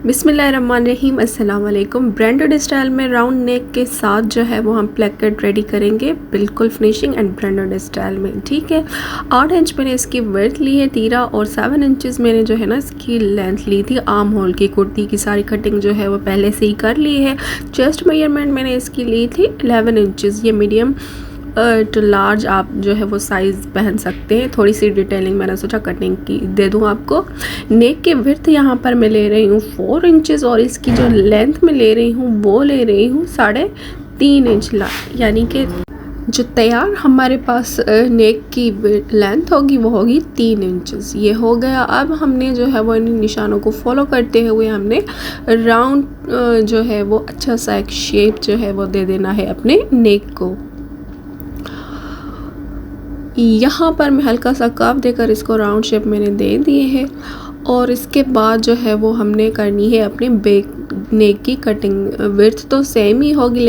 बिस्मिल्लाहिर्रहमानिर्रहीम, अस्सलाम वालेकुम। ब्रांडेड स्टाइल में राउंड नेक के साथ जो है वो हम प्लेकेट रेडी करेंगे, बिल्कुल फिनिशिंग एंड ब्रांडेड स्टाइल में। ठीक है, 8 इंच मैंने इसकी वर्थ ली है तीरा, और 7 इंचज़ मैंने जो है ना इसकी लेंथ ली थी। आर्म होल की कुर्ती की सारी कटिंग जो है वो पहले से ही कर ली है। चेस्ट मेजरमेंट मैंने इसकी ली थी 11 इंचज़। ये मीडियम टू लार्ज आप जो है वो साइज़ पहन सकते हैं। थोड़ी सी डिटेलिंग मैंने सोचा कटिंग की दे दूं आपको। नेक के विड्थ यहाँ पर मैं ले रही हूँ 4 इंचज़, और इसकी जो लेंथ मैं ले रही हूँ वो ले रही हूँ 3.5 इंच। यानी कि जो तैयार हमारे पास नेक की लेंथ होगी वो होगी 3 इंचज़। ये हो गया। अब हमने जो है वो इन निशानों को फॉलो करते हुए हमने राउंड जो है वो अच्छा सा एक शेप जो है वो दे देना है अपने नेक को। यहाँ पर मैं हल्का सा कर्व देकर इसको राउंड शेप मैंने दे दिए है, और इसके बाद जो है वो हमने करनी है अपने बैक नेक की कटिंग। विड्थ तो सेम ही होगी,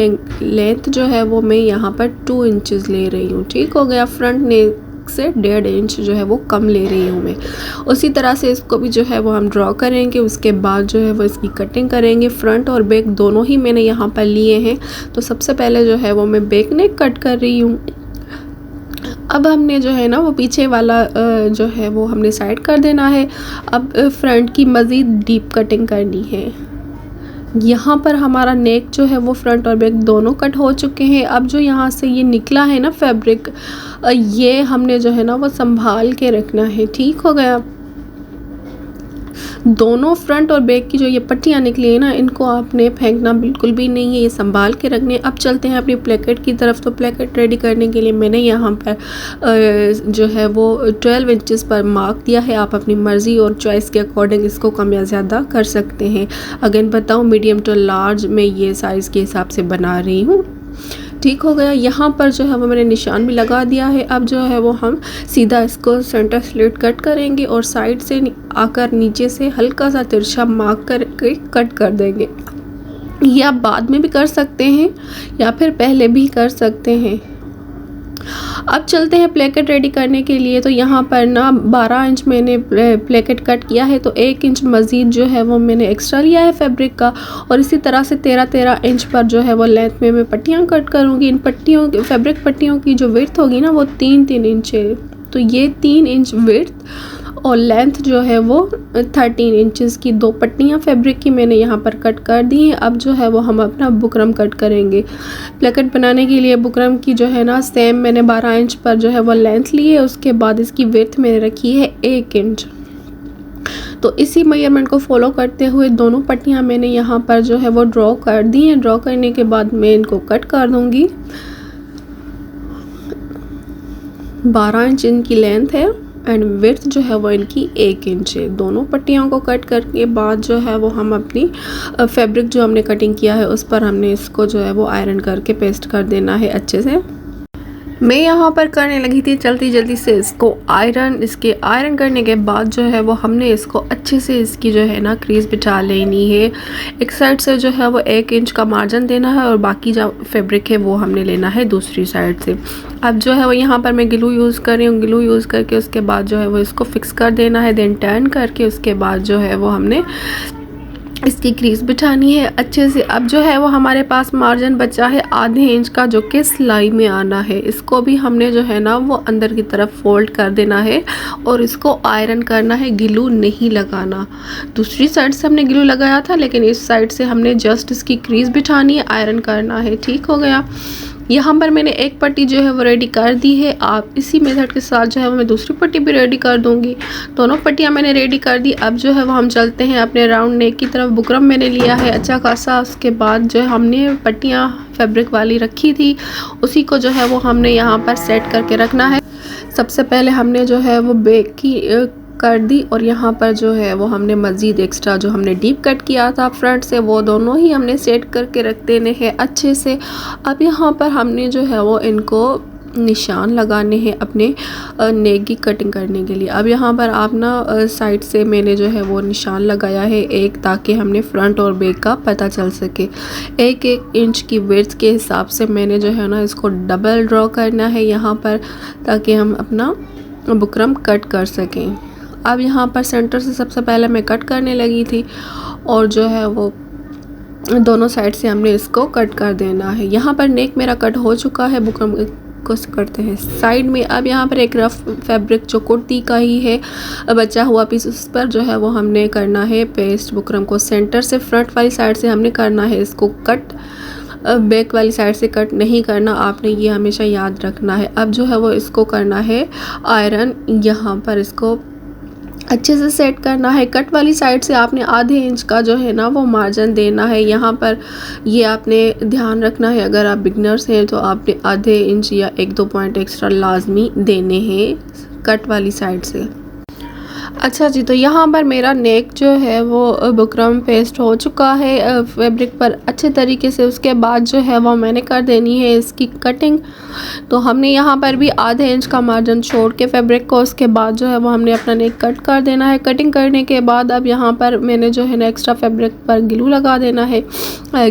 लेंथ जो है वो मैं यहाँ पर 2 इंचज़ ले रही हूँ। ठीक हो गया। फ्रंट नेक से 1.5 इंच जो है वो कम ले रही हूँ मैं। उसी तरह से इसको भी जो है वो हम ड्रॉ करेंगे। उसके बाद जो है वो इसकी कटिंग करेंगे। फ्रंट और बैक दोनों ही मैंने यहाँ पर लिए हैं। तो सबसे पहले जो है वो मैं बैक नेक कट कर रही हूँ। अब हमने जो है ना वो पीछे वाला जो है वो हमने साइड कर देना है। अब फ्रंट की मज़ीद डीप कटिंग करनी है। यहाँ पर हमारा नेक जो है वो फ्रंट और बैक दोनों कट हो चुके हैं। अब जो यहाँ से ये निकला है ना फैब्रिक, ये हमने जो है ना वो संभाल के रखना है। ठीक हो गया। दोनों फ्रंट और बैक की जो ये पट्टियाँ निकली है ना, इनको आपने फेंकना बिल्कुल भी नहीं है, ये संभाल के रखने। अब चलते हैं अपनी प्लेकेट की तरफ। तो प्लेकेट रेडी करने के लिए मैंने यहाँ पर जो है वो 12 इंचज़ पर मार्क दिया है। आप अपनी मर्ज़ी और चॉइस के अकॉर्डिंग इसको कम या ज़्यादा कर सकते हैं। अगेन बताऊँ, मीडियम टू लार्ज में ये साइज़ के हिसाब से बना रही हूँ। ठीक हो गया। यहाँ पर जो है वो मैंने निशान भी लगा दिया है। अब जो है वो हम सीधा इसको सेंटर स्लिट कट करेंगे, और साइड से आकर नीचे से हल्का सा तिरछा मार्क करके कट कर देंगे। ये आप बाद में भी कर सकते हैं या फिर पहले भी कर सकते हैं। अब चलते हैं प्लेकेट रेडी करने के लिए। तो यहाँ पर ना 12 इंच मैंने प्लेकेट कट किया है, तो 1 इंच मज़ीद जो है वो मैंने एक्स्ट्रा लिया है फैब्रिक का। और इसी तरह से 13-13 इंच पर जो है वो लेंथ में मैं पट्टियाँ कट करूँगी। इन पट्टियों फैब्रिक पट्टियों की जो विड्थ होगी ना वो 3-3 इंच है। तो ये 3 इंच विड्थ और लेंथ जो है वो 13 इंचज़ की 2 पट्टियाँ फैब्रिक की मैंने यहाँ पर कट कर दी हैं। अब जो है वो हम अपना बुकरम कट करेंगे। प्लेकेट बनाने के लिए बुकरम की जो है ना सेम मैंने 12 इंच पर जो है वो लेंथ ली है। उसके बाद इसकी विड्थ मैंने रखी है 1 इंच। तो इसी मेजरमेंट को फॉलो करते हुए दोनों पट्टियाँ मैंने यहाँ पर जो है वो ड्रॉ कर दी हैं। ड्रॉ करने के बाद मैं इनको कट कर दूँगी। 12 इंच इनकी लेंथ है एंड विड्थ जो है वो इनकी 1 इंच है। दोनों पट्टियों को कट करके बाद जो है वो हम अपनी फैब्रिक जो हमने कटिंग किया है उस पर हमने इसको जो है वो आयरन करके पेस्ट कर देना है अच्छे से। मैं यहाँ पर करने लगी थी जल्दी से इसको आयरन। इसके आयरन करने के बाद जो है वो हमने इसको अच्छे से इसकी जो है ना क्रीज बिठा लेनी है। एक साइड से जो है वो 1 इंच का मार्जिन देना है, और बाकी जो फैब्रिक है वो हमने लेना है दूसरी साइड से। अब जो है वो यहाँ पर मैं ग्लू यूज़ कर रही हूँ। ग्लू यूज़ करके उसके बाद जो है वो इसको फिक्स कर देना है। देन टर्न करके उसके बाद जो है वो हमने इसकी क्रीज बिठानी है अच्छे से। अब जो है वो हमारे पास मार्जिन बचा है ½ इंच का, जो कि सिलाई में आना है। इसको भी हमने जो है ना वो अंदर की तरफ फोल्ड कर देना है, और इसको आयरन करना है, ग्लू नहीं लगाना। दूसरी साइड से हमने ग्लू लगाया था, लेकिन इस साइड से हमने जस्ट इसकी क्रीज बिठानी है, आयरन करना है। ठीक हो गया। यहाँ पर मैंने एक पट्टी जो है वो रेडी कर दी है। आप इसी मेथड के साथ जो है वो मैं दूसरी पट्टी भी रेडी कर दूँगी। दोनों पट्टियाँ मैंने रेडी कर दी। अब जो है वो हम चलते हैं अपने राउंड नेक की तरफ। बुकरम मैंने लिया है अच्छा खासा। उसके बाद जो है हमने पट्टियाँ फैब्रिक वाली रखी थी, उसी को जो है वो हमने यहाँ पर सेट करके रखना है। सबसे पहले हमने जो है वो बैक की कर दी, और यहाँ पर जो है वो हमने मज़ीद एक्स्ट्रा जो हमने डीप कट किया था फ्रंट से वो दोनों ही हमने सेट करके रख देने हैं अच्छे से। अब यहाँ पर हमने जो है वो इनको निशान लगाने हैं अपने नेक की कटिंग करने के लिए। अब यहाँ पर आप ना साइड से मैंने जो है वो निशान लगाया है एक, ताकि हमने फ्रंट और बैक का पता चल सके। 1-1 इंच की विड्थ के हिसाब से मैंने जो है ना इसको डबल ड्रॉ करना है यहाँ पर, ताकि हम अपना बुकरम कट कर सकें। अब यहाँ पर सेंटर से सबसे पहले मैं कट करने लगी थी और जो है वो दोनों साइड से हमने इसको कट कर देना है। यहाँ पर नेक मेरा कट हो चुका है, बुकरम को करते हैं साइड में। अब यहाँ पर एक रफ फैब्रिक जो कुर्ती का ही है बचा हुआ पीस, उस पर जो है वो हमने करना है पेस्ट। बुकरम को सेंटर से फ्रंट वाली साइड से हमने करना है इसको कट, बैक वाली साइड से कट नहीं करना, आपने ये हमेशा याद रखना है। अब जो है वो इसको करना है आयरन, यहाँ पर इसको अच्छे से सेट करना है। कट वाली साइड से आपने आधे इंच का जो है ना वो मार्जिन देना है। यहाँ पर ये आपने ध्यान रखना है, अगर आप बिगनर्स हैं तो आपने आधे इंच या 1-2 पॉइंट एक्स्ट्रा लाजमी देने हैं कट वाली साइड से। अच्छा जी, तो यहाँ पर मेरा नेक जो है वो बुकरम पेस्ट हो चुका है फैब्रिक पर अच्छे तरीके से। उसके बाद जो है वो मैंने कर देनी है इसकी कटिंग। तो हमने यहाँ पर भी आधे इंच का मार्जिन छोड़ के फैब्रिक को, उसके बाद जो है वो हमने अपना नेक कट कर देना है। कटिंग करने के बाद अब यहाँ पर मैंने जो है ना एक्स्ट्रा फैब्रिक पर ग्लू लगा देना है।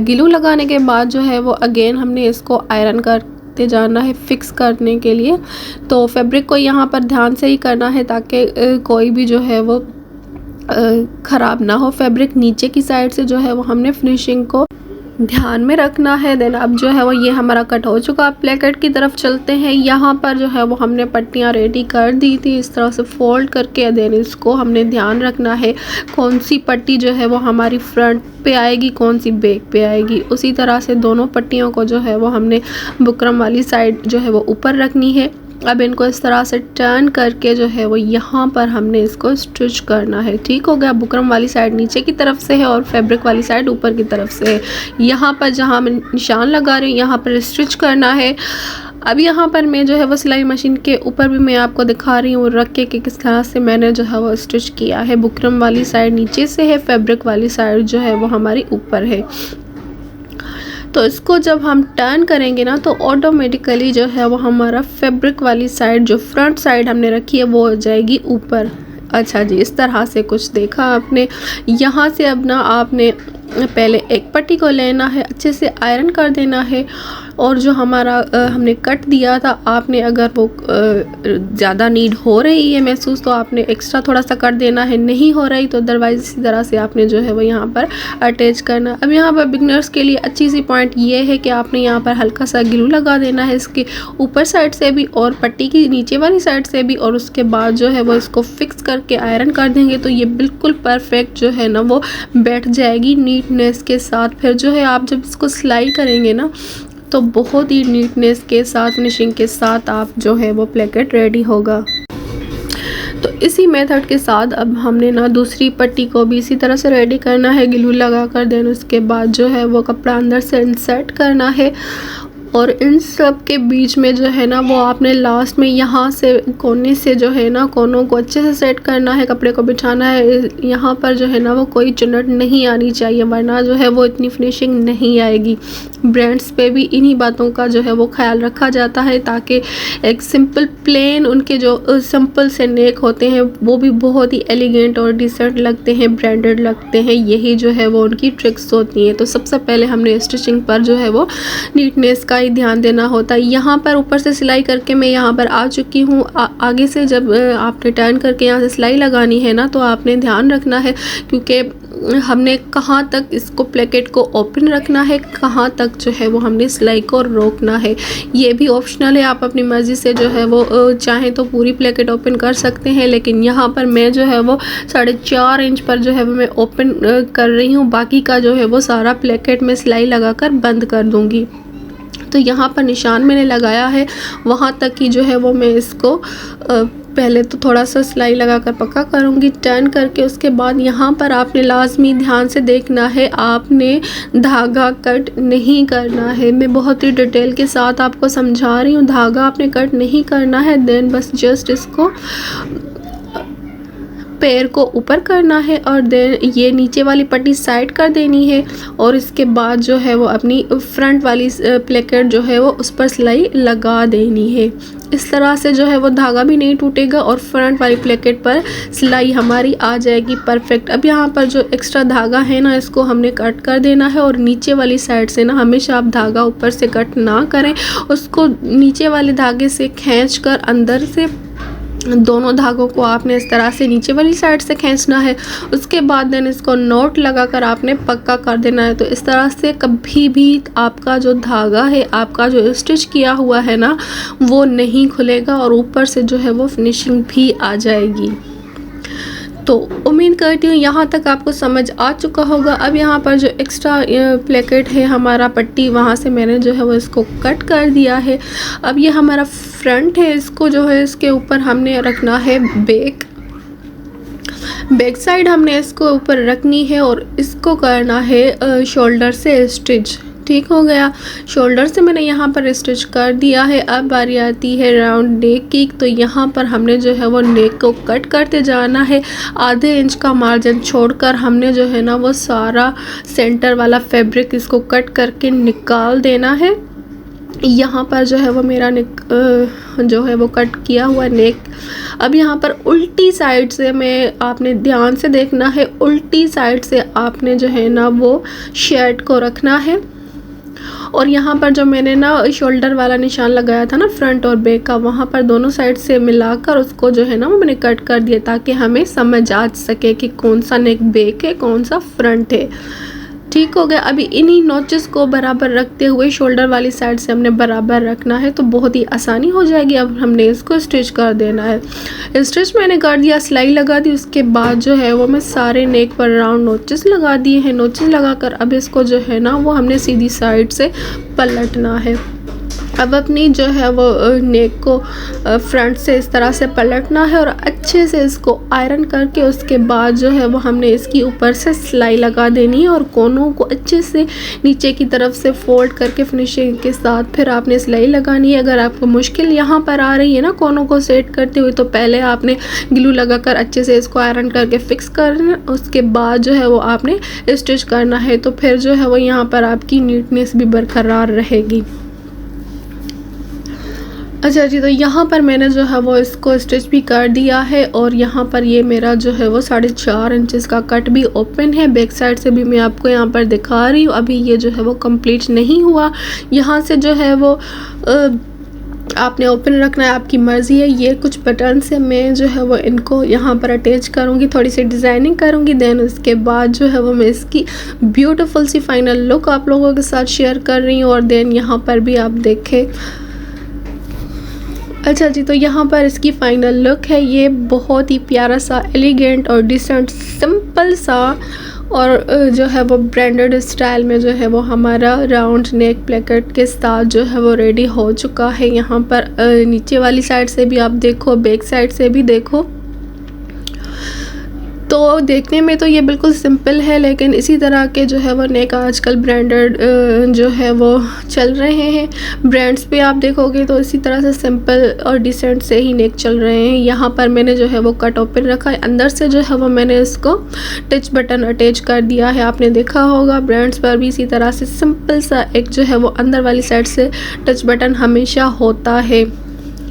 ग्लू लगाने के बाद जो है वो अगेन हमने इसको आयरन करते जाना है फिक्स करने के लिए। तो फैब्रिक को यहाँ पर ध्यान से ही करना है ताकि कोई भी जो है वो ख़राब ना हो। फैब्रिक नीचे की साइड से जो है वो हमने फिनिशिंग को ध्यान में रखना है। देन अब जो है वो ये हमारा कट हो चुका। प्लेकेट की तरफ चलते हैं। यहाँ पर जो है वो हमने पट्टियाँ रेडी कर दी थी इस तरह से फोल्ड करके। देन इसको हमने ध्यान रखना है कौन सी पट्टी जो है वो हमारी फ्रंट पे आएगी, कौन सी बैक पे आएगी। उसी तरह से दोनों पट्टियों को जो है वो हमने बुकरम वाली साइड जो है वो ऊपर रखनी है। अब इनको इस तरह से टर्न करके जो है वो यहाँ पर हमने इसको स्टिच करना है। ठीक हो गया। बुकरम वाली साइड नीचे की तरफ से है और फैब्रिक वाली साइड ऊपर की तरफ से है। यहाँ पर जहाँ मैं निशान लगा रही हूँ यहाँ पर स्टिच करना है। अब यहाँ पर मैं जो है वो सिलाई मशीन के ऊपर भी मैं आपको दिखा रही हूँ रख के कि किस तरह से मैंने जो है वो स्टिच किया है। बुकरम वाली साइड नीचे से है, फैब्रिक वाली साइड जो है वो हमारी ऊपर है। तो इसको जब हम टर्न करेंगे ना तो ऑटोमेटिकली जो है वो हमारा फैब्रिक वाली साइड जो फ्रंट साइड हमने रखी है वो हो जाएगी ऊपर। अच्छा जी, इस तरह से कुछ देखा आपने। यहाँ से अब ना आपने पहले एक पट्टी को लेना है, अच्छे से आयरन कर देना है। और जो हमारा हमने कट दिया था, आपने अगर वो ज़्यादा नीड हो रही है महसूस तो आपने एक्स्ट्रा थोड़ा सा कट देना है, नहीं हो रही तो अदरवाइज़ इसी तरह से आपने जो है वो यहाँ पर अटैच करना। अब यहाँ पर बिगनर्स के लिए अच्छी सी पॉइंट ये है कि आपने यहाँ पर हल्का सा ग्लू लगा देना है इसके ऊपर साइड से भी और पट्टी की नीचे वाली साइड से भी, और उसके बाद जो है वो इसको फिक्स करके आयरन कर देंगे तो ये बिल्कुल परफेक्ट जो है ना वो बैठ जाएगी नीटनेस के साथ। फिर जो है आप जब इसको सिलाई करेंगे ना तो बहुत ही नीटनेस के साथ, फिनिशिंग के साथ आप जो है वो प्लेकेट रेडी होगा। तो इसी मेथड के साथ अब हमने ना दूसरी पट्टी को भी इसी तरह से रेडी करना है, ग्लू लगा कर देना। उसके बाद जो है वो कपड़ा अंदर से इंसर्ट करना है और इन सब के बीच में जो है ना वो आपने लास्ट में यहाँ से कोने से जो है ना कोनों को अच्छे से सेट करना है, कपड़े को बिछाना है। यहाँ पर जो है ना वो कोई चुनट नहीं आनी चाहिए वरना जो है वो इतनी फिनिशिंग नहीं आएगी। ब्रांड्स पे भी इन्हीं बातों का जो है वो ख्याल रखा जाता है ताकि एक सिंपल प्लेन उनके जो सिंपल से नेक होते हैं वो भी बहुत ही एलिगेंट और डिसेंट लगते हैं, ब्रांडेड लगते हैं। यही जो है वो उनकी ट्रिक्स होती हैं। तो सबसे पहले हमने स्टिचिंग पर जो है वो नीटनेस का ही ध्यान देना होता है। यहाँ पर ऊपर से सिलाई करके मैं यहाँ पर आ चुकी हूँ। आगे से जब आपने टर्न करके यहाँ से सिलाई लगानी है ना तो आपने ध्यान रखना है क्योंकि हमने कहाँ तक इसको प्लेकेट को ओपन रखना है, कहाँ तक जो है वो हमने सिलाई को रोकना है। ये भी ऑप्शनल है, आप अपनी मर्ज़ी से जो है वो चाहें तो पूरी प्लेकेट ओपन कर सकते हैं। लेकिन यहाँ पर मैं जो है वो 4.5 इंच पर जो है वो मैं ओपन कर रही हूँ, बाकी का जो है वो सारा प्लेकेट में सिलाई लगाकर बंद कर दूँगी। तो यहाँ पर निशान मैंने लगाया है, वहाँ तक ही जो है वो मैं इसको पहले तो थोड़ा सा सिलाई लगाकर पक्का करूँगी टर्न करके। उसके बाद यहाँ पर आपने लाजमी ध्यान से देखना है, आपने धागा कट नहीं करना है। मैं बहुत ही डिटेल के साथ आपको समझा रही हूँ, धागा आपने कट नहीं करना है। देन बस जस्ट इसको पैर को ऊपर करना है और देन ये नीचे वाली पट्टी साइड कर देनी है और इसके बाद जो है वो अपनी फ्रंट वाली प्लेकेट जो है वो उस पर सिलाई लगा देनी है। इस तरह से जो है वो धागा भी नहीं टूटेगा और फ्रंट वाली प्लेकेट पर सिलाई हमारी आ जाएगी परफेक्ट। अब यहाँ पर जो एक्स्ट्रा धागा है ना इसको हमने कट कर देना है और नीचे वाली साइड से ना हमेशा आप धागा ऊपर से कट ना करें, उसको नीचे वाले धागे से खींच कर अंदर से दोनों धागों को आपने इस तरह से नीचे वाली साइड से खींचना है। उसके बाद देन इसको नॉट लगाकर आपने पक्का कर देना है। तो इस तरह से कभी भी आपका जो धागा है, आपका जो स्टिच किया हुआ है ना, वो नहीं खुलेगा और ऊपर से जो है वो फिनिशिंग भी आ जाएगी। तो उम्मीद करती हूँ यहाँ तक आपको समझ आ चुका होगा। अब यहाँ पर जो एक्स्ट्रा प्लेकेट है हमारा पट्टी, वहाँ से मैंने जो है वो इसको कट कर दिया है। अब ये हमारा फ्रंट है, इसको जो है इसके ऊपर हमने रखना है बैक साइड हमने इसको ऊपर रखनी है और इसको करना है शोल्डर से स्टिच। ठीक हो गया, शोल्डर से मैंने यहाँ पर स्टिच कर दिया है। अब बारी आती है राउंड नेक की। तो यहाँ पर हमने जो है वो नेक को कट करते जाना है। आधे इंच का मार्जिन छोड़कर हमने जो है ना वो सारा सेंटर वाला फैब्रिक इसको कट करके निकाल देना है। यहाँ पर जो है वो मेरा नेक जो है वो कट किया हुआ नेक। अब यहाँ पर उल्टी साइड से आपने ध्यान से देखना है, उल्टी साइड से आपने जो है ना वो शर्ट को रखना है। और यहाँ पर जो मैंने ना शोल्डर वाला निशान लगाया था ना फ्रंट और बैक का, वहाँ पर दोनों साइड से मिलाकर उसको जो है ना वो मैंने कट कर दिया ताकि हमें समझ आ सके कि कौन सा नेक बैक है, कौन सा फ्रंट है। ठीक हो गया। अभी इन्हीं नोचेस को बराबर रखते हुए शोल्डर वाली साइड से हमने बराबर रखना है, तो बहुत ही आसानी हो जाएगी। अब हमने इसको स्टिच कर देना है। स्टिच मैंने कर दिया, सिलाई लगा दी। उसके बाद जो है वो मैं सारे नेक पर राउंड नोचेस लगा दिए हैं। नोचेस लगाकर अब इसको जो है ना वो हमने सीधी साइड से पलटना है। अब अपनी जो है वो नेक को फ्रंट से इस तरह से पलटना है और अच्छे से इसको आयरन करके उसके बाद जो है वो हमने इसकी ऊपर से सिलाई लगा देनी है और कोनों को अच्छे से नीचे की तरफ से फोल्ड करके फिनिशिंग के साथ फिर आपने सिलाई लगानी है। अगर आपको मुश्किल यहाँ पर आ रही है ना कोनों को सेट करते हुए, तो पहले आपने ग्लू लगाकर अच्छे से इसको आयरन करके फिक्स करना, उसके बाद जो है वो आपने स्टिच करना है। तो फिर जो है वो यहाँ पर आपकी नीटनेस भी बरकरार रहेगी। अच्छा जी, तो यहाँ पर मैंने जो है वो इसको स्टिच भी कर दिया है और यहाँ पर ये मेरा जो है वो 4.5 इंचेस का कट भी ओपन है। बैक साइड से भी मैं आपको यहाँ पर दिखा रही हूँ। अभी ये जो है वो कंप्लीट नहीं हुआ। यहाँ से जो है वो आपने ओपन रखना है, आपकी मर्ज़ी है। ये कुछ बटन से मैं जो है वो इनको यहाँ पर अटैच करूँगी, थोड़ी सी डिज़ाइनिंग करूँगी। देन उसके बाद जो है वो मैं इसकी ब्यूटीफुल सी फाइनल लुक आप लोगों के साथ शेयर कर रही हूँ। और देन यहाँ पर भी आप देखें। अच्छा जी, तो यहाँ पर इसकी फ़ाइनल लुक है। ये बहुत ही प्यारा सा, एलिगेंट और डिसेंट, सिंपल सा और जो है वो ब्रांडेड स्टाइल में जो है वो हमारा राउंड नेक प्लेकेट के साथ जो है वो रेडी हो चुका है। यहाँ पर नीचे वाली साइड से भी आप देखो, बैक साइड से भी देखो। तो देखने में तो ये बिल्कुल सिंपल है, लेकिन इसी तरह के जो है वो नेक आजकल ब्रांडेड जो है वो चल रहे हैं। ब्रांड्स पे आप देखोगे तो इसी तरह से सिंपल और डिसेंट से ही नेक चल रहे हैं। यहाँ पर मैंने जो है वो कट ओपन रखा है, अंदर से जो है वो मैंने इसको टच बटन अटैच कर दिया है। आपने देखा होगा ब्रांड्स पर भी इसी तरह से सिंपल सा एक जो है वो अंदर वाली साइड से टच बटन हमेशा होता है।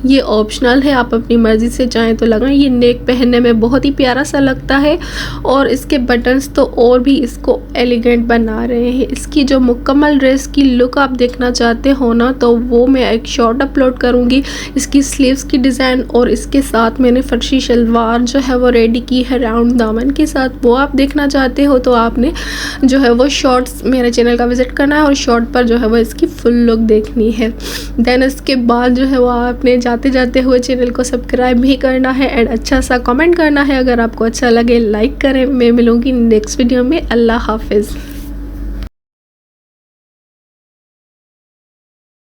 ये ऑप्शनल है, आप अपनी मर्ज़ी से चाहें तो लगाएं। ये नेक पहनने में बहुत ही प्यारा सा लगता है और इसके बटन्स तो और भी इसको एलिगेंट बना रहे हैं। इसकी जो मुकम्मल ड्रेस की लुक आप देखना चाहते हो ना, तो वो मैं एक शॉर्ट अपलोड करूँगी। इसकी स्लीव्स की डिज़ाइन और इसके साथ मैंने फर्शी शलवार जो है वो रेडी की है राउंड दामन के साथ, वो आप देखना चाहते हो तो आपने जो है वो शॉर्ट्स मेरे चैनल का विज़िट करना है और शॉर्ट पर जो है वो इसकी फुल लुक देखनी है। देन इसके बाद जो है वो आपने जाते जाते हुए चैनल को सब्सक्राइब भी करना है एंड अच्छा सा कमेंट करना है। अगर आपको अच्छा लगे लाइक करें। मैं मिलूँगी नेक्स्ट वीडियो में। अल्लाह हाफिज़।